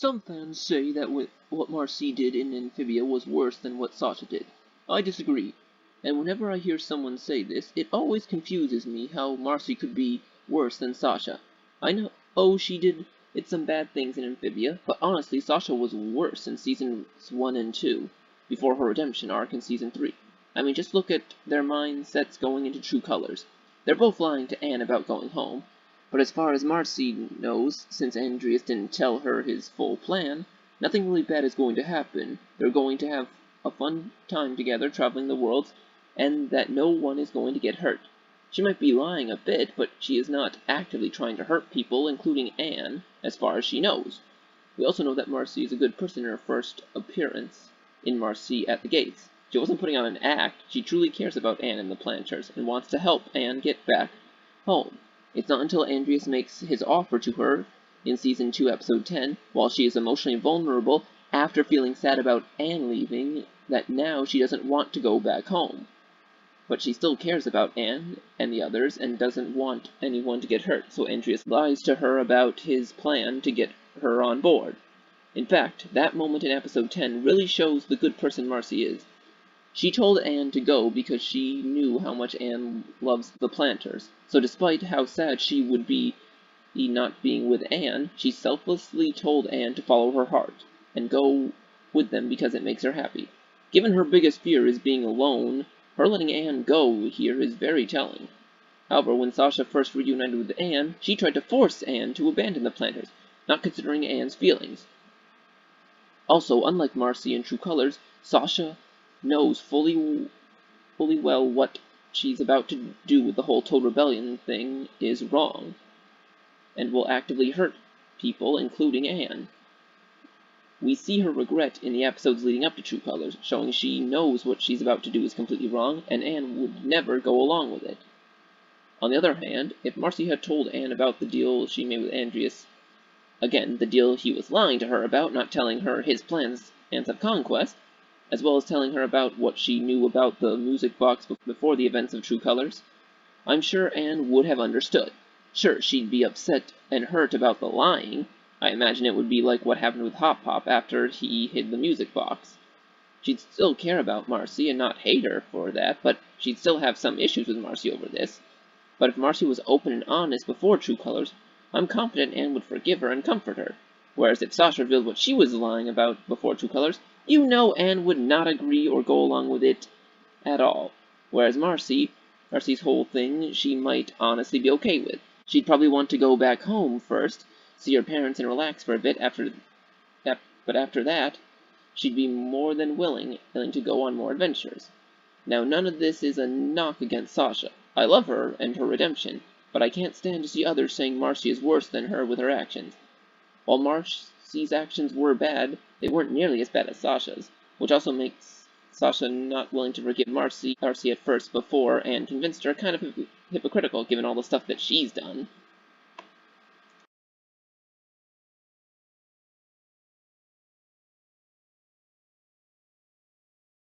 Some fans say that what Marcy did in Amphibia was worse than what Sasha did. I disagree, and whenever I hear someone say this, it always confuses me how Marcy could be worse than Sasha. I know she did some bad things in Amphibia, but honestly, Sasha was worse in Seasons 1 and 2, before her redemption arc in Season 3. I mean, just look at their mindsets going into True Colors. They're both lying to Anne about going home, but as far as Marcy knows, since Andreas didn't tell her his full plan, nothing really bad is going to happen. They're going to have a fun time together traveling the world, and that no one is going to get hurt. She might be lying a bit, but she is not actively trying to hurt people, including Anne, as far as she knows. We also know that Marcy is a good person in her first appearance in Marcy at the Gates. She wasn't putting on an act, she truly cares about Anne and the Planters, and wants to help Anne get back home. It's not until Andreas makes his offer to her in Season 2, Episode 10, while she is emotionally vulnerable after feeling sad about Anne leaving, that now she doesn't want to go back home. But she still cares about Anne and the others and doesn't want anyone to get hurt, so Andreas lies to her about his plan to get her on board. In fact, that moment in Episode 10 really shows the good person Marcy is. She told Anne to go because she knew how much Anne loves the Planters, so despite how sad she would be not being with Anne, she selflessly told Anne to follow her heart, and go with them because it makes her happy. Given her biggest fear is being alone, her letting Anne go here is very telling. However, when Sasha first reunited with Anne, she tried to force Anne to abandon the Planters, not considering Anne's feelings. Also, unlike Marcy in True Colors, Sasha knows fully well what she's about to do with the whole Toad Rebellion thing is wrong, and will actively hurt people, including Anne. We see her regret in the episodes leading up to True Colors, showing she knows what she's about to do is completely wrong, and Anne would never go along with it. On the other hand, if Marcy had told Anne about the deal she made with Andreas, again, the deal he was lying to her about, not telling her his plans and of conquest, as well as telling her about what she knew about the music box before the events of True Colors, I'm sure Anne would have understood. Sure, she'd be upset and hurt about the lying. I imagine it would be like what happened with Hop Pop after he hid the music box. She'd still care about Marcy and not hate her for that, but she'd still have some issues with Marcy over this. But if Marcy was open and honest before True Colors, I'm confident Anne would forgive her and comfort her. Whereas if Sasha revealed what she was lying about before True Colors, you know Anne would not agree or go along with it at all. Whereas Marcy's whole thing she might honestly be okay with. She'd probably want to go back home first, see her parents and relax for a bit but after that, she'd be more than willing to go on more adventures. Now, none of this is a knock against Sasha. I love her and her redemption, but I can't stand to see others saying Marcy is worse than her with her actions. While Marcy's actions were bad, they weren't nearly as bad as Sasha's, which also makes Sasha not willing to forgive Marcy at first before Anne convinced her kind of hypocritical given all the stuff that she's done.